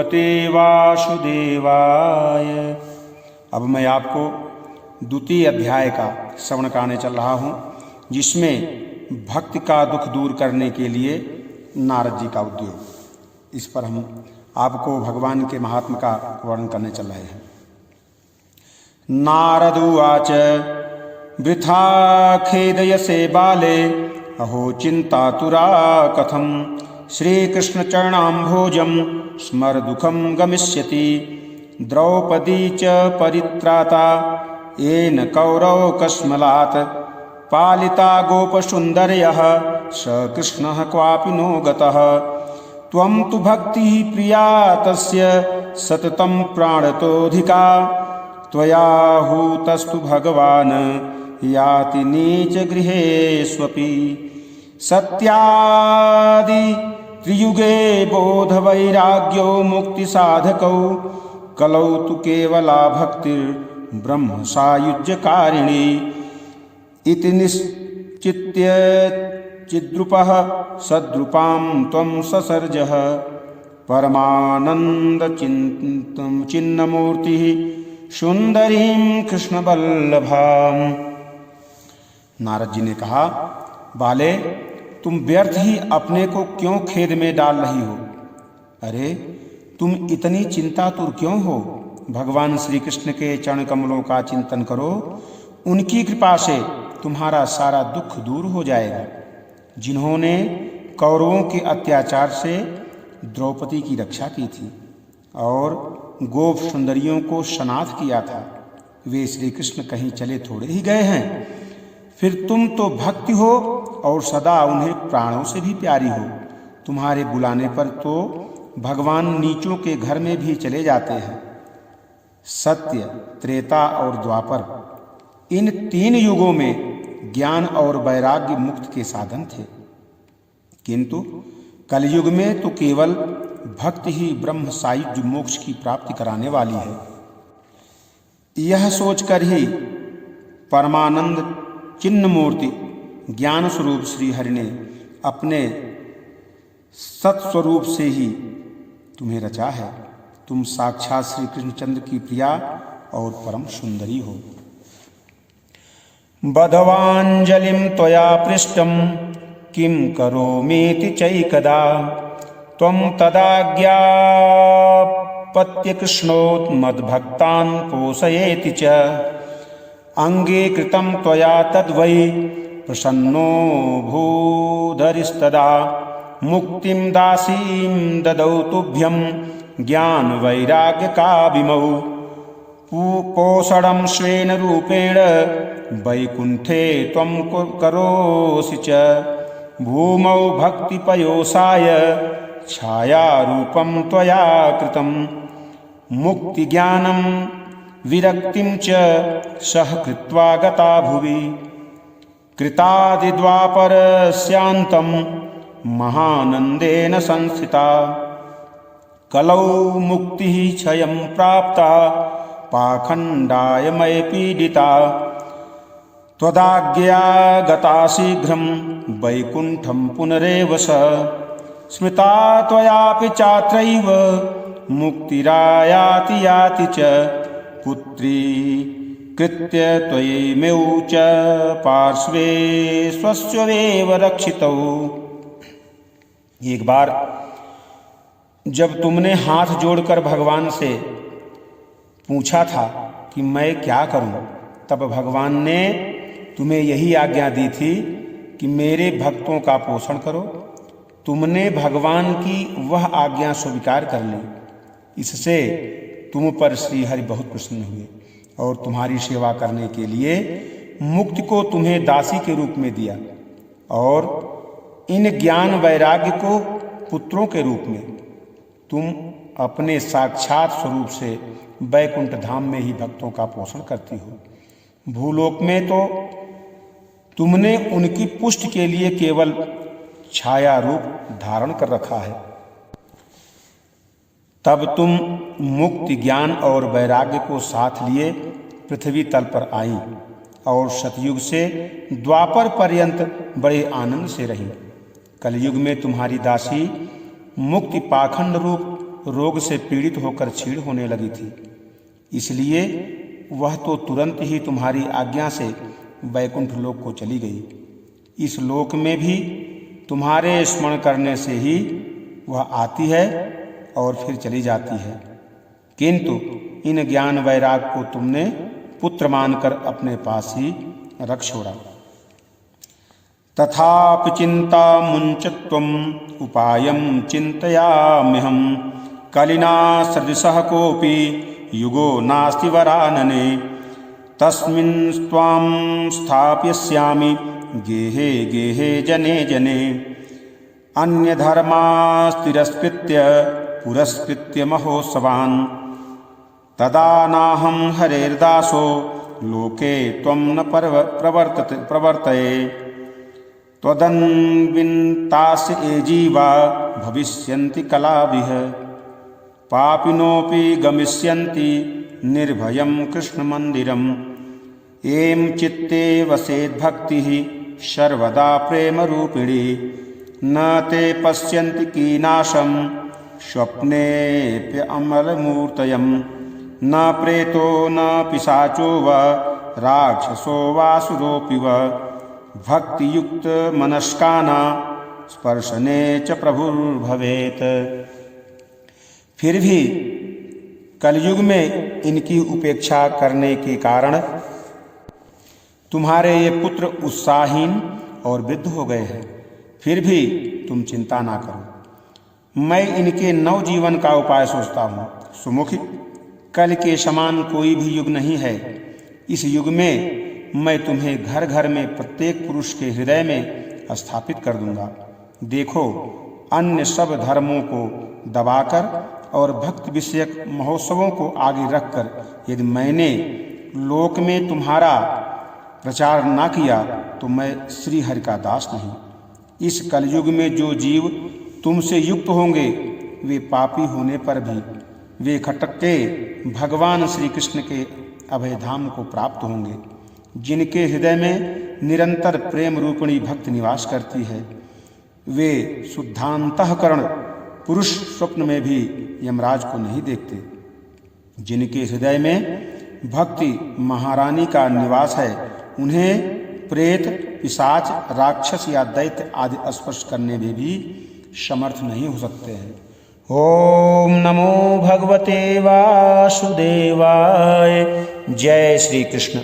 भगवते वासुदेवाय। अब मैं आपको द्वितीय अध्याय का श्रवण कराने चल रहा हूँ, जिसमें भक्ति का दुख दूर करने के लिए नारद जी का उद्योग, इस पर हम आपको भगवान के महात्म का वर्णन करने चल रहे हैं। नारद उवाच वृथा खेदयसे बाले अहो चिंतातुरा कथम श्रीकृष्ण चरणाम्भोजं स्मर दुखम गमिष्यति। द्रौपदी च परित्राता येन कौरव कस्मलात् पालिता गोपसुन्दर्यः स कृष्णः क्वापि नो गतः। त्वं तु भक्तिः प्रिया तस्य सततं प्राणतोऽधिका। त्वया हूतस्तु भगवान् याति नीच गृहेष्वपि। सत्यादि त्रियुगे बोध वैराग्यो मुक्ति साधकौ कलौ तु केवला भक्तिर्ब्रह्म सायुज्यकारिणी। इति निश्चित्य चिद्रूपः सद्रूपां त्वं ससर्जः परमानंद चिन्नमूर्तिः सुंदरीं कृष्णवल्लभां। नारद जी ने कहा, बाले तुम व्यर्थ ही अपने को क्यों खेद में डाल रही हो? अरे तुम इतनी चिंतातुर क्यों हो? भगवान श्री कृष्ण के चरण कमलों का चिंतन करो, उनकी कृपा से तुम्हारा सारा दुख दूर हो जाएगा। जिन्होंने कौरवों के अत्याचार से द्रौपदी की रक्षा की थी और गोप सुंदरियों को सनाथ किया था, वे श्री कृष्ण कहीं चले थोड़े ही गए हैं। फिर तुम तो भक्ति हो और सदा उन्हें प्राणों से भी प्यारी हो। तुम्हारे बुलाने पर तो भगवान नीचों के घर में भी चले जाते हैं। सत्य, त्रेता और द्वापर, इन 3 युगों में ज्ञान और वैराग्य मुक्ति के साधन थे, किंतु कलयुग में तो केवल भक्ति ही ब्रह्म सायुज्य मोक्ष की प्राप्ति कराने वाली है। यह सोचकर ही परमानंद चिन्ह मूर्ति ज्ञान स्वरूप श्री हरि ने अपने सत्स्वरूप से ही तुम्हें रचा है। तुम साक्षात श्री कृष्णचंद्र की प्रिया और परम सुंदरी हो। बधवांजलिं त्वया पृष्टं किं करोमीति चैकदा। त्वं तदाज्ञापत्य कृष्णोन्मद्भक्तान् पोषयेति च। अंगीकृतं त्वया तद्वै प्रसन्नो भूधरिस्तदा। मुक्तिं दासीं ददौ तुभ्यं ज्ञान वैराग्य काविमौ। पोषणं स्वेन रूपेण वैकुंठे त्वं करोसि च। भूमौ भक्तिपयोसाय छायारूपं त्वया कृतं। मुक्तिज्ञानं विरक्तिं च सह कृत्वा गता भुवि। कृतादिद्वापरस्यान्तं महानंदेन संस्थिता। कलौ मुक्तिः क्षयं प्राप्ता पाखंडाय मय पीडिता। त्वदाज्ञया गता शीघ्रं वैकुंठं पुनरेव स। स्मृता त्वयापि चात्रैव मुक्तिरायाति याति च। पुत्री कृत्य त्वयैमेव च पार्श्वे स्वस्यैव रक्षितौ। एक बार जब तुमने हाथ जोड़कर भगवान से पूछा था कि मैं क्या करूं, तब भगवान ने तुम्हें यही आज्ञा दी थी कि मेरे भक्तों का पोषण करो। तुमने भगवान की वह आज्ञा स्वीकार कर ली। इससे तुम पर श्री हरि बहुत प्रसन्न हुए और तुम्हारी सेवा करने के लिए मुक्ति को तुम्हें दासी के रूप में दिया और इन ज्ञान वैराग्य को पुत्रों के रूप में। तुम अपने साक्षात स्वरूप से वैकुंठ धाम में ही भक्तों का पोषण करती हो। भूलोक में तो तुमने उनकी पुष्टि के लिए केवल छाया रूप धारण कर रखा है। तब तुम मुक्ति, ज्ञान और वैराग्य को साथ लिए पृथ्वी तल पर आई और सतयुग से द्वापर पर्यंत बड़े आनंद से रही। कलयुग में तुम्हारी दासी मुक्ति पाखंड रूप रोग से पीड़ित होकर छीड़ होने लगी थी, इसलिए वह तो तुरंत ही तुम्हारी आज्ञा से वैकुंठ लोक को चली गई। इस लोक में भी तुम्हारे स्मरण करने से ही वह आती है और फिर चली जाती है, किंतु इन ज्ञान वैराग को तुमने पुत्र मानकर अपने पास ही रख छोड़ा। तथापि चिंता मुंचत्वम उपायम चिंतयाम्यहम कलिना सदृशः कोपि युगो नास्ति वरानने तस्मिन् त्वां स्थापयिष्यामि गेहे गेहे जने जने अन्यधर्मास्तिरस्कृत्य पुरस्कृत्य महोत्सवान् तदा नाहं हरेर्दासो लोके त्वं न प्रवर्तये त्वदन्विन्तास्य ये जीवा भविष्यन्ति कलाभिः पापिनोऽपि गमिष्यन्ति निर्भयं कृष्णमन्दिरम् एं चित्ते वसेद्भक्तिः सर्वदा प्रेमरूपिणी न ते पश्यन्ति कीनाशं स्वप्नेऽप्यमलमूर्तयं न प्रेतो न पिशाचो वा राक्षसो वासुरोऽपि वा भक्तियुक्तमनस्कानां स्पर्शने च प्रभुर्भवेत्। फिर भी कलयुग में इनकी उपेक्षा करने के कारण तुम्हारे ये पुत्र उत्साहहीन और वृद्ध हो गए हैं। फिर भी तुम चिंता ना करो, मैं इनके नवजीवन का उपाय सोचता हूँ। सुमुखी, कल के समान कोई भी युग नहीं है। इस युग में मैं तुम्हें घर घर में प्रत्येक पुरुष के हृदय में स्थापित कर दूंगा। देखो, अन्य सब धर्मों को दबाकर और भक्ति विषयक महोत्सवों को आगे रखकर यदि मैंने लोक में तुम्हारा प्रचार ना किया तो मैं श्री हरि का दास नहीं। इस कलयुग में जो जीव तुमसे युक्त होंगे वे पापी होने पर भी वे खटके भगवान श्री कृष्ण के अभयधाम को प्राप्त होंगे। जिनके हृदय में निरंतर प्रेम रूपिणी भक्ति निवास करती है वे शुद्धांतःकरण पुरुष स्वप्न में भी यमराज को नहीं देखते। जिनके हृदय में भक्ति महारानी का निवास है उन्हें प्रेत, पिशाच, राक्षस या दैत्य आदि स्पर्श करने में भी समर्थ नहीं हो सकते हैं। ओम नमो भगवते वासुदेवाय। जय श्री कृष्ण।